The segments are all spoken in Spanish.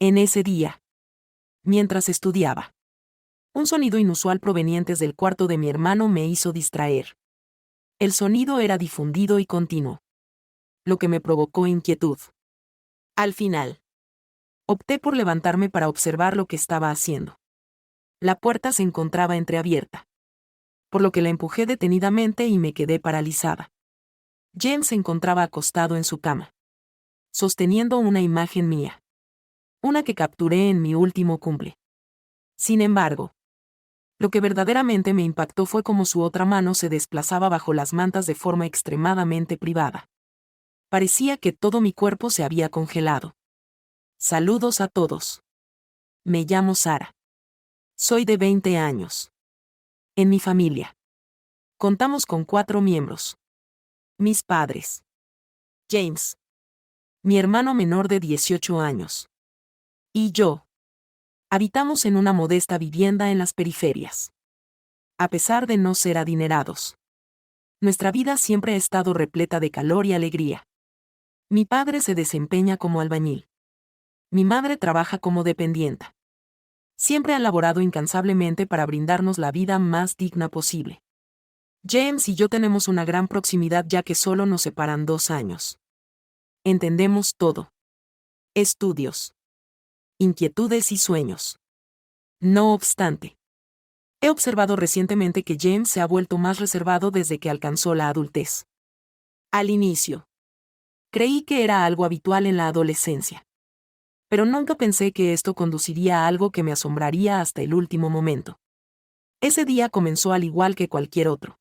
En ese día, mientras estudiaba, un sonido inusual proveniente del cuarto de mi hermano me hizo distraer. El sonido era difundido y continuo, lo que me provocó inquietud. Al final, opté por levantarme para observar lo que estaba haciendo. La puerta se encontraba entreabierta, por lo que la empujé detenidamente y me quedé paralizada. James se encontraba acostado en su cama, sosteniendo una imagen mía, una que capturé en mi último cumple. Sin embargo, lo que verdaderamente me impactó fue cómo su otra mano se desplazaba bajo las mantas de forma extremadamente privada. Parecía que todo mi cuerpo se había congelado. Saludos a todos. Me llamo Sara. Soy de 20 años. En mi familia, contamos con 4 miembros. Mis padres. James, mi hermano menor de 18 años. Y yo. Habitamos en una modesta vivienda en las periferias. A pesar de no ser adinerados, nuestra vida siempre ha estado repleta de calor y alegría. Mi padre se desempeña como albañil. Mi madre trabaja como dependienta. Siempre han laborado incansablemente para brindarnos la vida más digna posible. James y yo tenemos una gran proximidad ya que solo nos separan 2 años. Entendemos todo. Estudios, inquietudes y sueños. No obstante, he observado recientemente que James se ha vuelto más reservado desde que alcanzó la adultez. Al inicio, creí que era algo habitual en la adolescencia. Pero nunca pensé que esto conduciría a algo que me asombraría hasta el último momento. Ese día comenzó al igual que cualquier otro.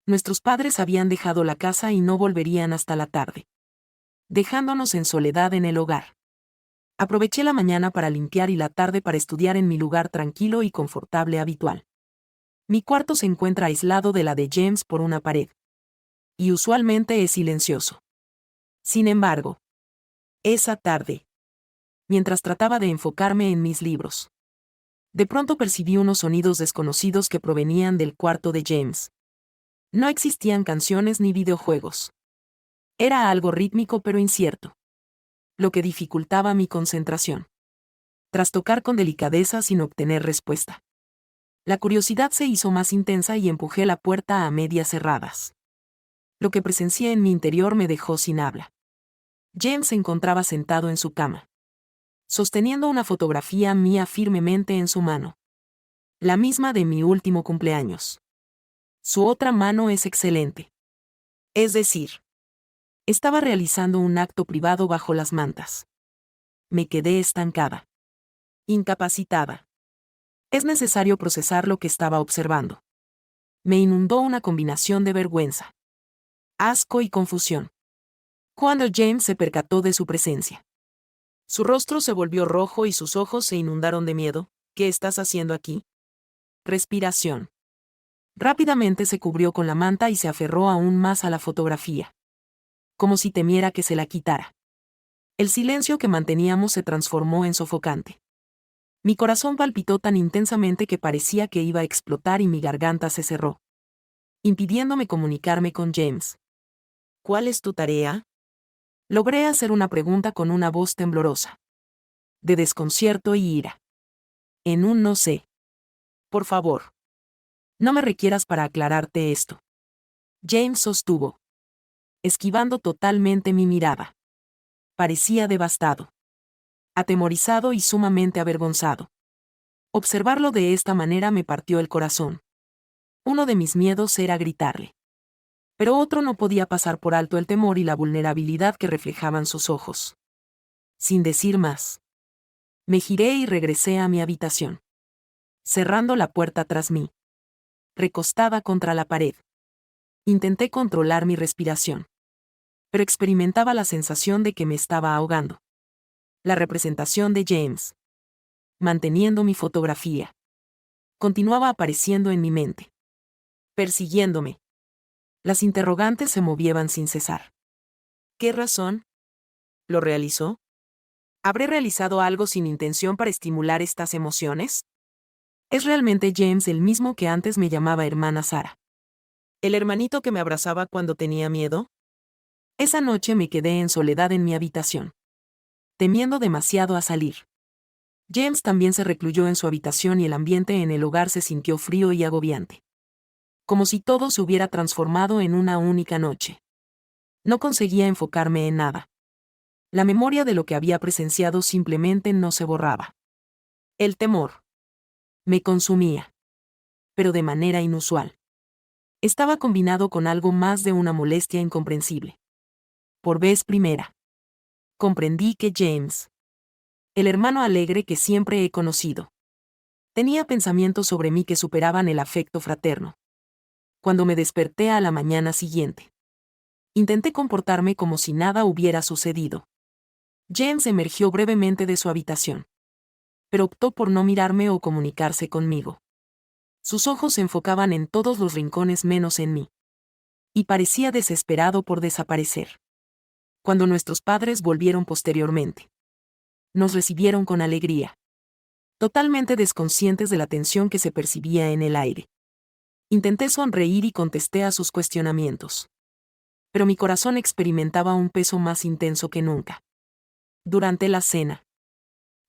Nuestros padres habían dejado la casa y no volverían hasta la tarde, dejándonos en soledad en el hogar. Aproveché la mañana para limpiar y la tarde para estudiar en mi lugar tranquilo y confortable habitual. Mi cuarto se encuentra aislado de la de James por una pared. Y usualmente es silencioso. Sin embargo, esa tarde, mientras trataba de enfocarme en mis libros, de pronto percibí unos sonidos desconocidos que provenían del cuarto de James. No existían canciones ni videojuegos. Era algo rítmico pero incierto, lo que dificultaba mi concentración. Tras tocar con delicadeza sin obtener respuesta, la curiosidad se hizo más intensa y empujé la puerta a medias cerradas. Lo que presencié en mi interior me dejó sin habla. James se encontraba sentado en su cama, sosteniendo una fotografía mía firmemente en su mano. La misma de mi último cumpleaños. Su otra mano es excelente. Es decir, estaba realizando un acto privado bajo las mantas. Me quedé estancada. Incapacitada. Es necesario procesar lo que estaba observando. Me inundó una combinación de vergüenza, asco y confusión. Cuando James se percató de su presencia, su rostro se volvió rojo y sus ojos se inundaron de miedo. ¿Qué estás haciendo aquí? Respiración. Rápidamente se cubrió con la manta y se aferró aún más a la fotografía, como si temiera que se la quitara. El silencio que manteníamos se transformó en sofocante. Mi corazón palpitó tan intensamente que parecía que iba a explotar y mi garganta se cerró, impidiéndome comunicarme con James. ¿Cuál es tu tarea? Logré hacer una pregunta con una voz temblorosa, de desconcierto y ira. En un no sé. Por favor, no me requieras para aclararte esto. James sostuvo, esquivando totalmente mi mirada. Parecía devastado, atemorizado y sumamente avergonzado. Observarlo de esta manera me partió el corazón. Uno de mis miedos era gritarle. Pero otro no podía pasar por alto el temor y la vulnerabilidad que reflejaban sus ojos. Sin decir más, me giré y regresé a mi habitación, cerrando la puerta tras mí. Recostada contra la pared, intenté controlar mi respiración, pero experimentaba la sensación de que me estaba ahogando. La representación de James, manteniendo mi fotografía, continuaba apareciendo en mi mente, persiguiéndome. Las interrogantes se movían sin cesar. ¿Qué razón? ¿Lo realizó? ¿Habré realizado algo sin intención para estimular estas emociones? ¿Es realmente James el mismo que antes me llamaba hermana Sara? ¿El hermanito que me abrazaba cuando tenía miedo? Esa noche me quedé en soledad en mi habitación, temiendo demasiado a salir. James también se recluyó en su habitación y el ambiente en el hogar se sintió frío y agobiante. Como si todo se hubiera transformado en una única noche. No conseguía enfocarme en nada. La memoria de lo que había presenciado simplemente no se borraba. El temor me consumía, pero de manera inusual. Estaba combinado con algo más de una molestia incomprensible. Por vez primera, comprendí que James, el hermano alegre que siempre he conocido, tenía pensamientos sobre mí que superaban el afecto fraterno. Cuando me desperté a la mañana siguiente, intenté comportarme como si nada hubiera sucedido. James emergió brevemente de su habitación, pero optó por no mirarme o comunicarse conmigo. Sus ojos se enfocaban en todos los rincones menos en mí. Y parecía desesperado por desaparecer. Cuando nuestros padres volvieron posteriormente, nos recibieron con alegría, totalmente desconscientes de la tensión que se percibía en el aire. Intenté sonreír y contesté a sus cuestionamientos. Pero mi corazón experimentaba un peso más intenso que nunca. Durante la cena,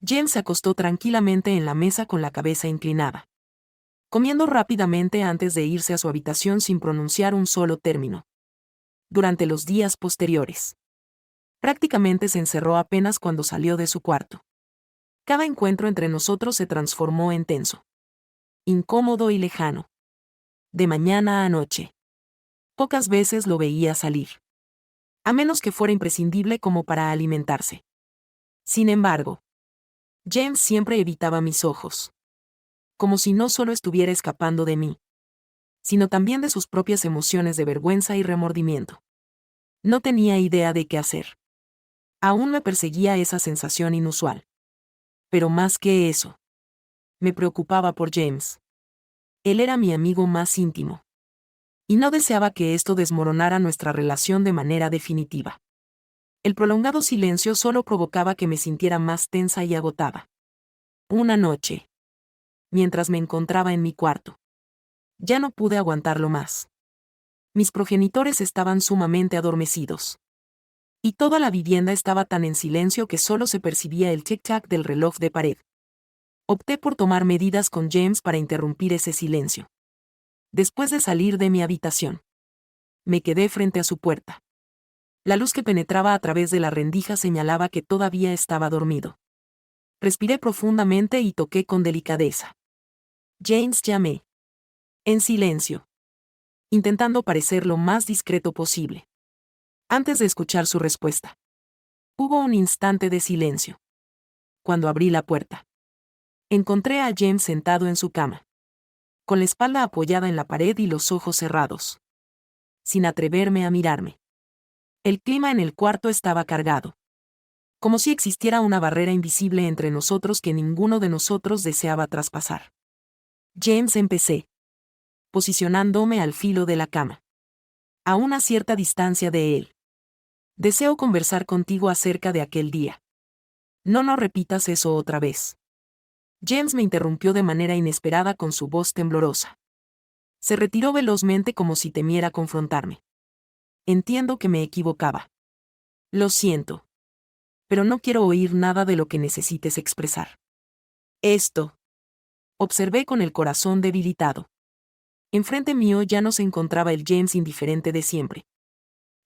James se acostó tranquilamente en la mesa con la cabeza inclinada, comiendo rápidamente antes de irse a su habitación sin pronunciar un solo término. Durante los días posteriores, prácticamente se encerró apenas cuando salió de su cuarto. Cada encuentro entre nosotros se transformó en tenso, incómodo y lejano. De mañana a noche. Pocas veces lo veía salir. A menos que fuera imprescindible como para alimentarse. Sin embargo, James siempre evitaba mis ojos. Como si no solo estuviera escapando de mí, sino también de sus propias emociones de vergüenza y remordimiento. No tenía idea de qué hacer. Aún me perseguía esa sensación inusual. Pero más que eso, me preocupaba por James. Él era mi amigo más íntimo. Y no deseaba que esto desmoronara nuestra relación de manera definitiva. El prolongado silencio solo provocaba que me sintiera más tensa y agotada. Una noche, mientras me encontraba en mi cuarto, ya no pude aguantarlo más. Mis progenitores estaban sumamente adormecidos. Y toda la vivienda estaba tan en silencio que solo se percibía el tic-tac del reloj de pared. Opté por tomar medidas con James para interrumpir ese silencio. Después de salir de mi habitación, me quedé frente a su puerta. La luz que penetraba a través de la rendija señalaba que todavía estaba dormido. Respiré profundamente y toqué con delicadeza. James, llamé. En silencio. Intentando parecer lo más discreto posible. Antes de escuchar su respuesta. Hubo un instante de silencio. Cuando abrí la puerta, encontré a James sentado en su cama, con la espalda apoyada en la pared y los ojos cerrados, sin atreverme a mirarme. El clima en el cuarto estaba cargado, como si existiera una barrera invisible entre nosotros que ninguno de nosotros deseaba traspasar. James, empecé, posicionándome al filo de la cama, a una cierta distancia de él. Deseo conversar contigo acerca de aquel día. No repitas eso otra vez. James me interrumpió de manera inesperada con su voz temblorosa. Se retiró velozmente como si temiera confrontarme. Entiendo que me equivocaba. Lo siento. Pero no quiero oír nada de lo que necesites expresar. Esto. Observé con el corazón debilitado. Enfrente mío ya no se encontraba el James indiferente de siempre,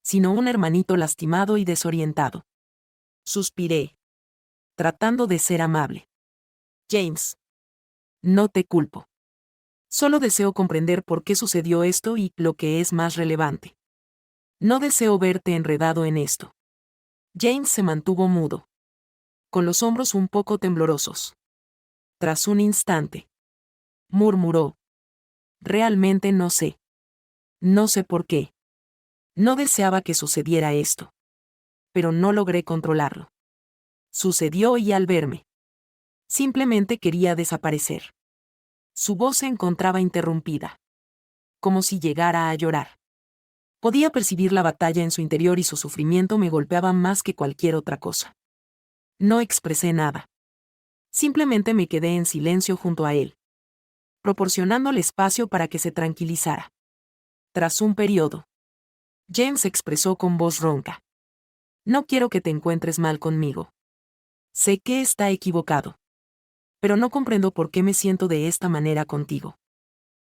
sino un hermanito lastimado y desorientado. Suspiré, tratando de ser amable. James. No te culpo. Solo deseo comprender por qué sucedió esto y, lo que es más relevante, no deseo verte enredado en esto. James se mantuvo mudo, con los hombros un poco temblorosos. Tras un instante, murmuró. Realmente no sé. No sé por qué. No deseaba que sucediera esto. Pero no logré controlarlo. Sucedió y al verme, simplemente quería desaparecer. Su voz se encontraba interrumpida, como si llegara a llorar. Podía percibir la batalla en su interior y su sufrimiento me golpeaba más que cualquier otra cosa. No expresé nada. Simplemente me quedé en silencio junto a él, proporcionándole espacio para que se tranquilizara. Tras un periodo, James expresó con voz ronca. No quiero que te encuentres mal conmigo. Sé que está equivocado. Pero no comprendo por qué me siento de esta manera contigo.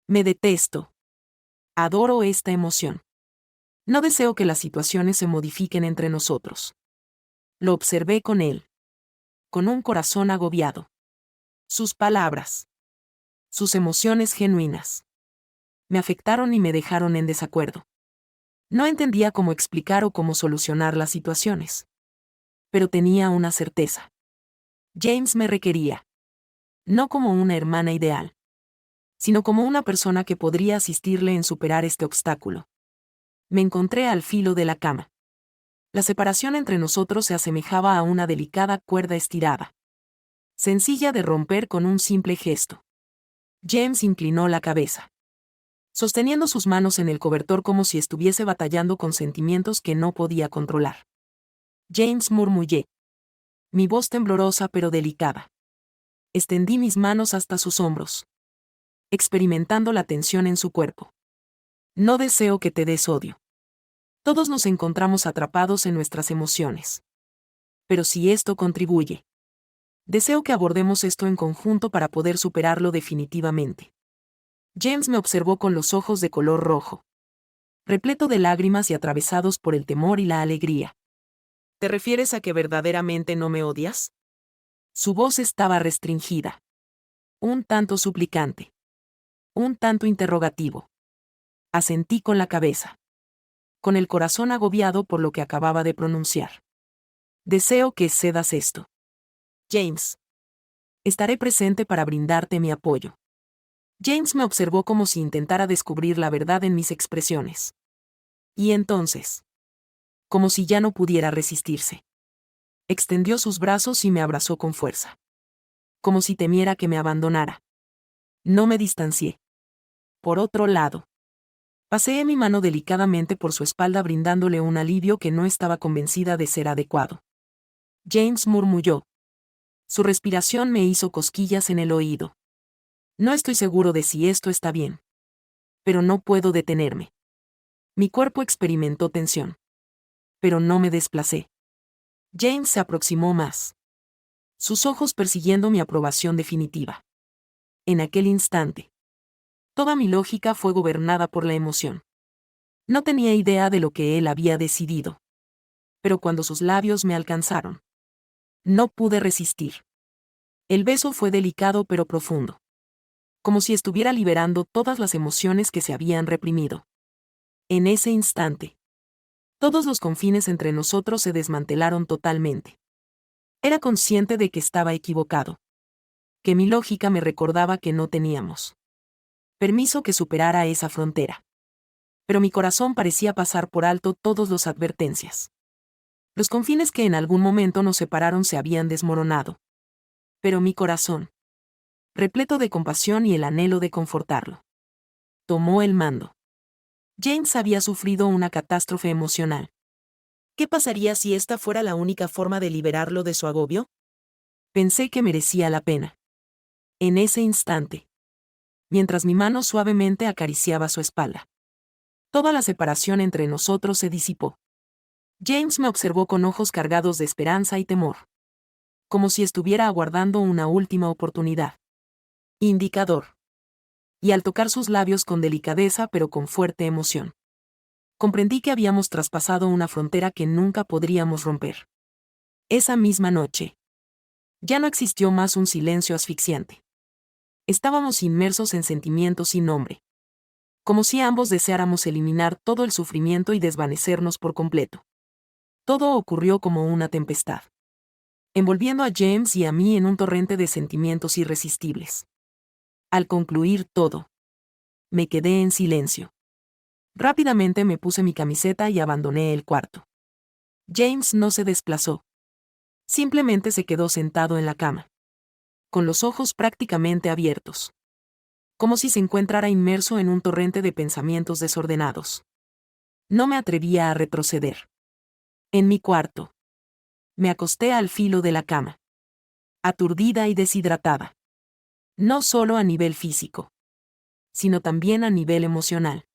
Me detesto. Adoro esta emoción. No deseo que las situaciones se modifiquen entre nosotros. Lo observé con él. Con un corazón agobiado. Sus palabras. Sus emociones genuinas. Me afectaron y me dejaron en desacuerdo. No entendía cómo explicar o cómo solucionar las situaciones. Pero tenía una certeza. James me requería. No como una hermana ideal, sino como una persona que podría asistirle en superar este obstáculo. Me encontré al filo de la cama. La separación entre nosotros se asemejaba a una delicada cuerda estirada. Sencilla de romper con un simple gesto. James inclinó la cabeza, sosteniendo sus manos en el cobertor como si estuviese batallando con sentimientos que no podía controlar. James, murmullé. Mi voz temblorosa pero delicada. Extendí mis manos hasta sus hombros, experimentando la tensión en su cuerpo. No deseo que te des odio. Todos nos encontramos atrapados en nuestras emociones. Pero si esto contribuye, deseo que abordemos esto en conjunto para poder superarlo definitivamente. James me observó con los ojos de color rojo, repleto de lágrimas y atravesados por el temor y la alegría. ¿Te refieres a que verdaderamente no me odias? Su voz estaba restringida. Un tanto suplicante. Un tanto interrogativo. Asentí con la cabeza, con el corazón agobiado por lo que acababa de pronunciar. Deseo que cedas esto. James. Estaré presente para brindarte mi apoyo. James me observó como si intentara descubrir la verdad en mis expresiones. Y entonces, como si ya no pudiera resistirse, extendió sus brazos y me abrazó con fuerza. Como si temiera que me abandonara. No me distancié. Por otro lado, paseé mi mano delicadamente por su espalda brindándole un alivio que no estaba convencida de ser adecuado. James murmulló. Su respiración me hizo cosquillas en el oído. No estoy seguro de si esto está bien. Pero no puedo detenerme. Mi cuerpo experimentó tensión. Pero no me desplacé. James se aproximó más, sus ojos persiguiendo mi aprobación definitiva. En aquel instante, toda mi lógica fue gobernada por la emoción. No tenía idea de lo que él había decidido. Pero cuando sus labios me alcanzaron, no pude resistir. El beso fue delicado pero profundo. Como si estuviera liberando todas las emociones que se habían reprimido. En ese instante, todos los confines entre nosotros se desmantelaron totalmente. Era consciente de que estaba equivocado. Que mi lógica me recordaba que no teníamos permiso que superara esa frontera. Pero mi corazón parecía pasar por alto todas las advertencias. Los confines que en algún momento nos separaron se habían desmoronado. Pero mi corazón, repleto de compasión y el anhelo de confortarlo, tomó el mando. James había sufrido una catástrofe emocional. ¿Qué pasaría si esta fuera la única forma de liberarlo de su agobio? Pensé que merecía la pena. En ese instante, mientras mi mano suavemente acariciaba su espalda, toda la separación entre nosotros se disipó. James me observó con ojos cargados de esperanza y temor, como si estuviera aguardando una última oportunidad. Indicador. Y al tocar sus labios con delicadeza pero con fuerte emoción, comprendí que habíamos traspasado una frontera que nunca podríamos romper. Esa misma noche, ya no existió más un silencio asfixiante. Estábamos inmersos en sentimientos sin nombre. Como si ambos deseáramos eliminar todo el sufrimiento y desvanecernos por completo. Todo ocurrió como una tempestad, envolviendo a James y a mí en un torrente de sentimientos irresistibles. Al concluir todo, me quedé en silencio. Rápidamente me puse mi camiseta y abandoné el cuarto. James no se desplazó. Simplemente se quedó sentado en la cama, con los ojos prácticamente abiertos, como si se encontrara inmerso en un torrente de pensamientos desordenados. No me atrevía a retroceder. En mi cuarto, me acosté al filo de la cama, aturdida y deshidratada. No solo a nivel físico, sino también a nivel emocional.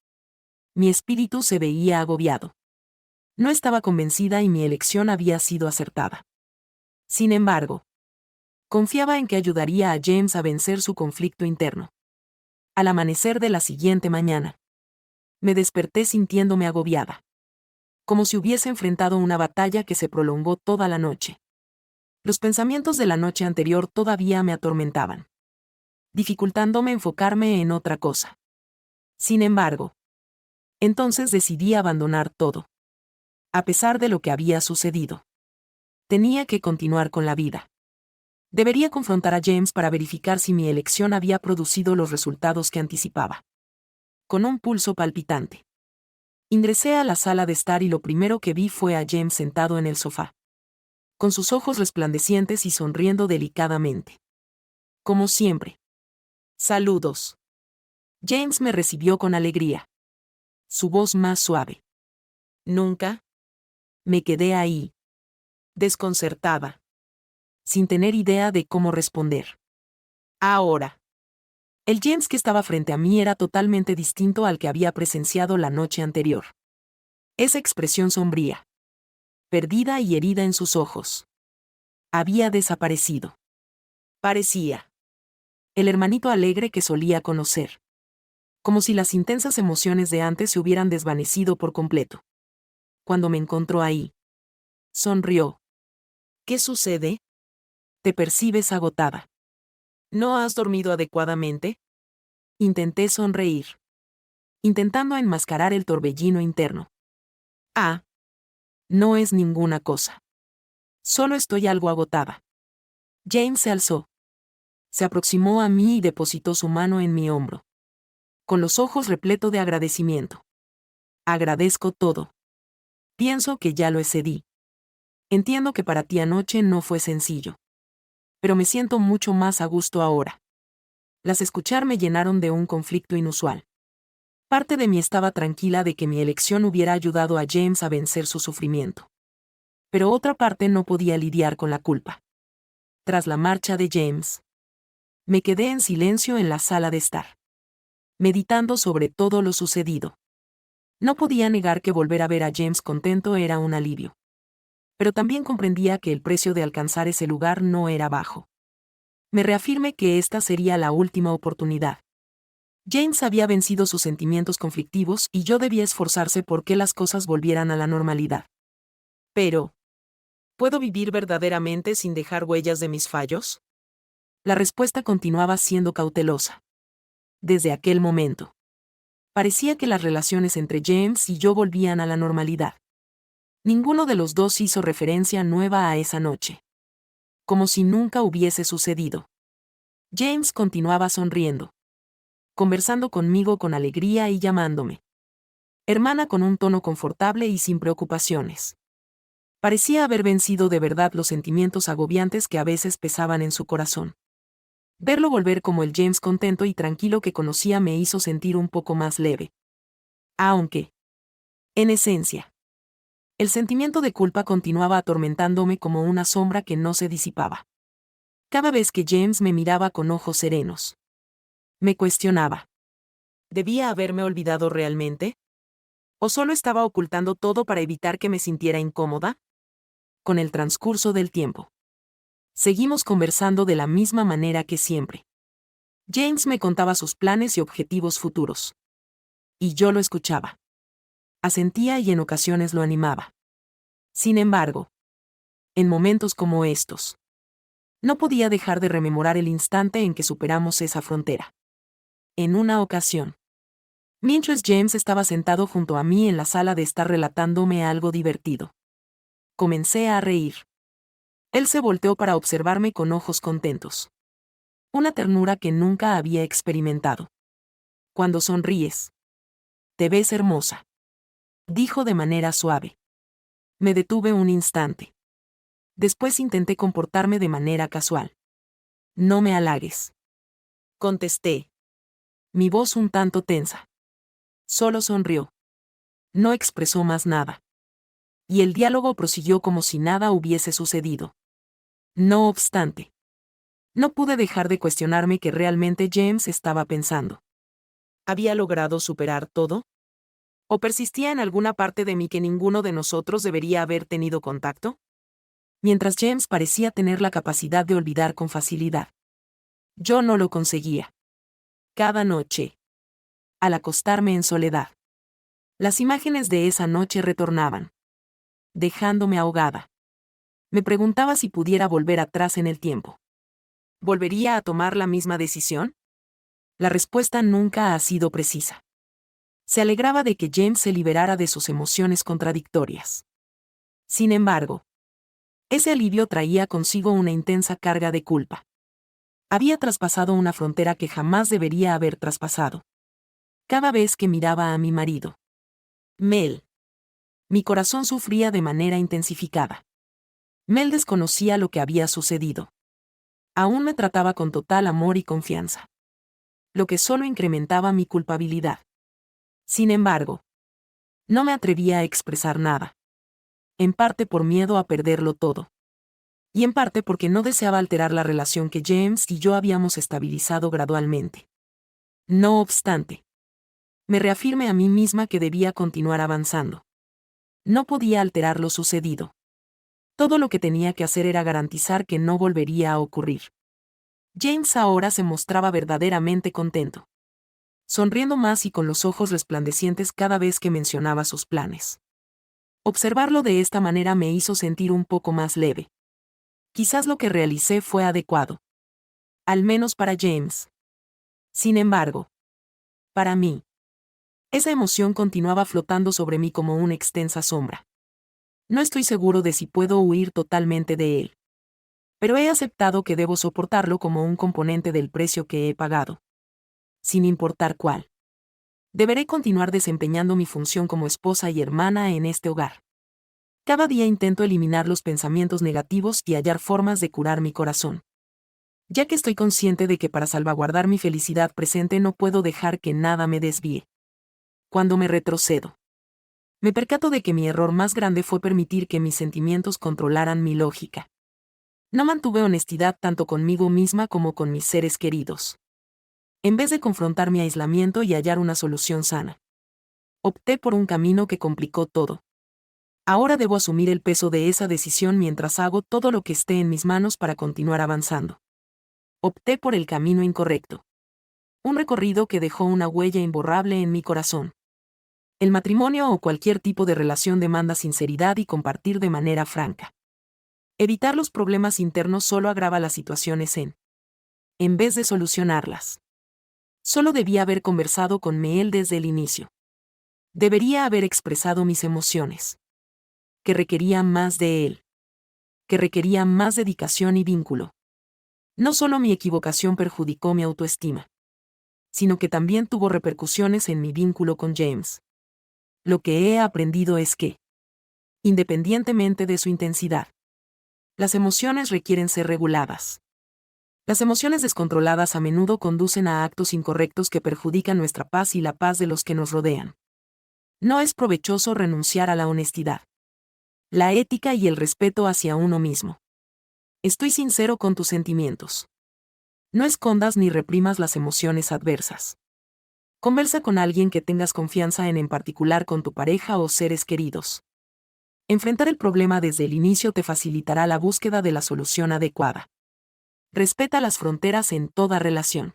Mi espíritu se veía agobiado. No estaba convencida y mi elección había sido acertada. Sin embargo, Confiaba en que ayudaría a James a vencer su conflicto interno. Al amanecer de la siguiente mañana, me desperté sintiéndome agobiada, como si hubiese enfrentado una batalla que se prolongó toda la noche. Los pensamientos de la noche anterior todavía me atormentaban, dificultándome enfocarme en otra cosa. Sin embargo, entonces decidí abandonar todo. A pesar de lo que había sucedido, tenía que continuar con la vida. Debería confrontar a James para verificar si mi elección había producido los resultados que anticipaba. Con un pulso palpitante, ingresé a la sala de estar y lo primero que vi fue a James sentado en el sofá, con sus ojos resplandecientes y sonriendo delicadamente. Como siempre. Saludos. James me recibió con alegría. Su voz más suave. Nunca. Me quedé ahí, desconcertada, sin tener idea de cómo responder. Ahora. El James que estaba frente a mí era totalmente distinto al que había presenciado la noche anterior. Esa expresión sombría, perdida y herida en sus ojos, había desaparecido. Parecía el hermanito alegre que solía conocer. Como si las intensas emociones de antes se hubieran desvanecido por completo. Cuando me encontró ahí, sonrió. ¿Qué sucede? Te percibes agotada. ¿No has dormido adecuadamente? Intenté sonreír, intentando enmascarar el torbellino interno. Ah, no es ninguna cosa. Solo estoy algo agotada. James se alzó. Se aproximó a mí y depositó su mano en mi hombro, con los ojos repletos de agradecimiento. Agradezco todo. Pienso que ya lo excedí. Entiendo que para ti anoche no fue sencillo. Pero me siento mucho más a gusto ahora. Las escuchar me llenaron de un conflicto inusual. Parte de mí estaba tranquila de que mi elección hubiera ayudado a James a vencer su sufrimiento. Pero otra parte no podía lidiar con la culpa. Tras la marcha de James, me quedé en silencio en la sala de estar, meditando sobre todo lo sucedido. No podía negar que volver a ver a James contento era un alivio. Pero también comprendía que el precio de alcanzar ese lugar no era bajo. Me reafirmé que esta sería la última oportunidad. James había vencido sus sentimientos conflictivos y yo debía esforzarse por que las cosas volvieran a la normalidad. Pero, ¿puedo vivir verdaderamente sin dejar huellas de mis fallos? La respuesta continuaba siendo cautelosa. Desde aquel momento, parecía que las relaciones entre James y yo volvían a la normalidad. Ninguno de los dos hizo referencia nueva a esa noche. Como si nunca hubiese sucedido. James continuaba sonriendo, conversando conmigo con alegría y llamándome hermana con un tono confortable y sin preocupaciones. Parecía haber vencido de verdad los sentimientos agobiantes que a veces pesaban en su corazón. Verlo volver como el James contento y tranquilo que conocía me hizo sentir un poco más leve. Aunque, en esencia, el sentimiento de culpa continuaba atormentándome como una sombra que no se disipaba. Cada vez que James me miraba con ojos serenos, me cuestionaba. ¿Debía haberme olvidado realmente? ¿O solo estaba ocultando todo para evitar que me sintiera incómoda? Con el transcurso del tiempo, seguimos conversando de la misma manera que siempre. James me contaba sus planes y objetivos futuros. Y yo lo escuchaba. Asentía y en ocasiones lo animaba. Sin embargo, en momentos como estos, no podía dejar de rememorar el instante en que superamos esa frontera. En una ocasión, mientras James estaba sentado junto a mí en la sala de estar relatándome algo divertido, comencé a reír. Él se volteó para observarme con ojos contentos. Una ternura que nunca había experimentado. Cuando sonríes, te ves hermosa, dijo de manera suave. Me detuve un instante. Después intenté comportarme de manera casual. No me halagues, contesté, mi voz un tanto tensa. Solo sonrió. No expresó más nada. Y el diálogo prosiguió como si nada hubiese sucedido. No obstante, no pude dejar de cuestionarme qué realmente James estaba pensando. ¿Había logrado superar todo? ¿O persistía en alguna parte de mí que ninguno de nosotros debería haber tenido contacto? Mientras James parecía tener la capacidad de olvidar con facilidad. Yo no lo conseguía. Cada noche, al acostarme en soledad, las imágenes de esa noche retornaban, dejándome ahogada. Me preguntaba si pudiera volver atrás en el tiempo. ¿Volvería a tomar la misma decisión? La respuesta nunca ha sido precisa. Se alegraba de que James se liberara de sus emociones contradictorias. Sin embargo, ese alivio traía consigo una intensa carga de culpa. Había traspasado una frontera que jamás debería haber traspasado. Cada vez que miraba a mi marido, Mel, mi corazón sufría de manera intensificada. Mel desconocía lo que había sucedido. Aún me trataba con total amor y confianza, lo que solo incrementaba mi culpabilidad. Sin embargo, no me atrevía a expresar nada. En parte por miedo a perderlo todo. Y en parte porque no deseaba alterar la relación que James y yo habíamos estabilizado gradualmente. No obstante, me reafirmé a mí misma que debía continuar avanzando. No podía alterar lo sucedido. Todo lo que tenía que hacer era garantizar que no volvería a ocurrir. James ahora se mostraba verdaderamente contento, sonriendo más y con los ojos resplandecientes cada vez que mencionaba sus planes. Observarlo de esta manera me hizo sentir un poco más leve. Quizás lo que realicé fue adecuado. Al menos para James. Sin embargo, para mí, esa emoción continuaba flotando sobre mí como una extensa sombra. No estoy seguro de si puedo huir totalmente de él. Pero he aceptado que debo soportarlo como un componente del precio que he pagado. Sin importar cuál. Deberé continuar desempeñando mi función como esposa y hermana en este hogar. Cada día intento eliminar los pensamientos negativos y hallar formas de curar mi corazón. Ya que estoy consciente de que para salvaguardar mi felicidad presente no puedo dejar que nada me desvíe. Cuando me retrocedo, me percato de que mi error más grande fue permitir que mis sentimientos controlaran mi lógica. No mantuve honestidad tanto conmigo misma como con mis seres queridos. En vez de confrontar mi aislamiento y hallar una solución sana, opté por un camino que complicó todo. Ahora debo asumir el peso de esa decisión mientras hago todo lo que esté en mis manos para continuar avanzando. Opté por el camino incorrecto. Un recorrido que dejó una huella imborrable en mi corazón. El matrimonio o cualquier tipo de relación demanda sinceridad y compartir de manera franca. Evitar los problemas internos solo agrava las situaciones en vez de solucionarlas. Solo debía haber conversado con Mel desde el inicio. Debería haber expresado mis emociones. Que requerían más de él. Que requerían más dedicación y vínculo. No solo mi equivocación perjudicó mi autoestima, sino que también tuvo repercusiones en mi vínculo con James. Lo que he aprendido es que, independientemente de su intensidad, las emociones requieren ser reguladas. Las emociones descontroladas a menudo conducen a actos incorrectos que perjudican nuestra paz y la paz de los que nos rodean. No es provechoso renunciar a la honestidad, la ética y el respeto hacia uno mismo. Estoy sincero con tus sentimientos. No escondas ni reprimas las emociones adversas. Conversa con alguien que tengas confianza en particular con tu pareja o seres queridos. Enfrentar el problema desde el inicio te facilitará la búsqueda de la solución adecuada. Respeta las fronteras en toda relación.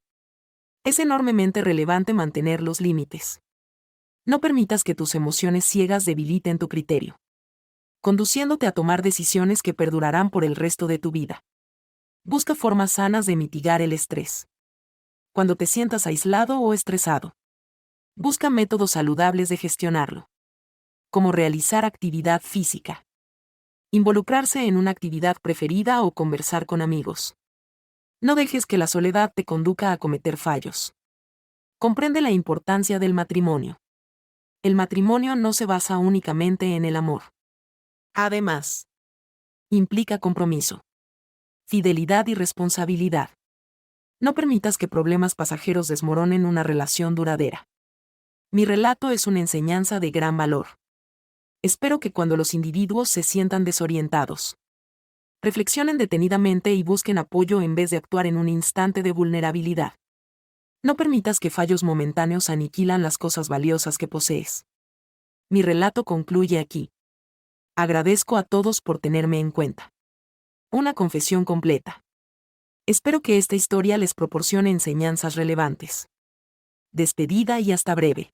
Es enormemente relevante mantener los límites. No permitas que tus emociones ciegas debiliten tu criterio, conduciéndote a tomar decisiones que perdurarán por el resto de tu vida. Busca formas sanas de mitigar el estrés. Cuando te sientas aislado o estresado, busca métodos saludables de gestionarlo, como realizar actividad física, involucrarse en una actividad preferida o conversar con amigos. No dejes que la soledad te conduzca a cometer fallos. Comprende la importancia del matrimonio. El matrimonio no se basa únicamente en el amor. Además, implica compromiso, fidelidad y responsabilidad. No permitas que problemas pasajeros desmoronen una relación duradera. Mi relato es una enseñanza de gran valor. Espero que cuando los individuos se sientan desorientados, reflexionen detenidamente y busquen apoyo en vez de actuar en un instante de vulnerabilidad. No permitas que fallos momentáneos aniquilan las cosas valiosas que posees. Mi relato concluye aquí. Agradezco a todos por tenerme en cuenta. Una confesión completa. Espero que esta historia les proporcione enseñanzas relevantes. Despedida y hasta breve.